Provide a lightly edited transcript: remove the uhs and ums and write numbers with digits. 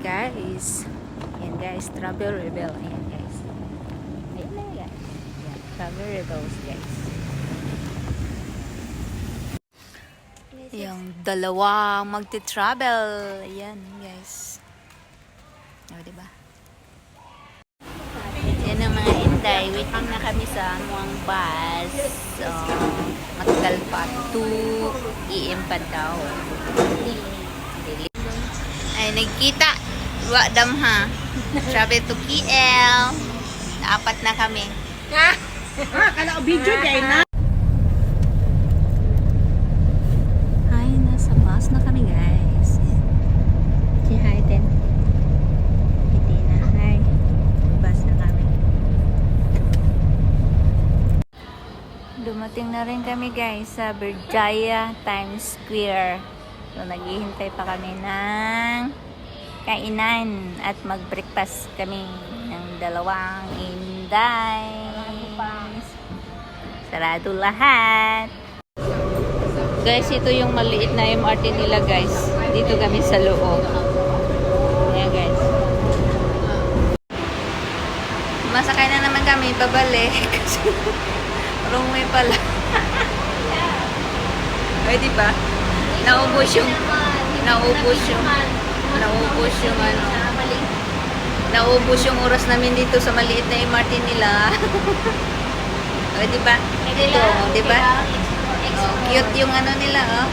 guys. Ayan guys, Travel Rebel. Ayan guys. Ayan na guys. Ayan, Travel Rebels guys. Yung dalawang magti-travel. Ayan guys. O, diba? Yan ang mga Inday. Waiting na kami sa amuang bus. So, matagal pa. 2 AM pa daw. Ay, nagkita. Wadam ha. Travel to KL. Apat na kami. Kala ko video dahil na. Hi, nasa bus na kami guys. Si hi din. Hindi na. Hi. Bus na kami. Dumating na rin kami guys sa Berjaya Times Square. So, naghihintay pa kami ng kainan at mag-breakfast kami ng dalawang Inday. Sarado lahat. Guys, ito yung maliit na MRT nila guys. Dito kami sa loob. Ayan guys. Masakay na naman kami, babalik. Kasi wrong way pala. Ay, diba? Naubos yung oras namin dito sa maliit na MRT nila. O, diba? Ito, diba? Oh, cute yung ano nila, oh.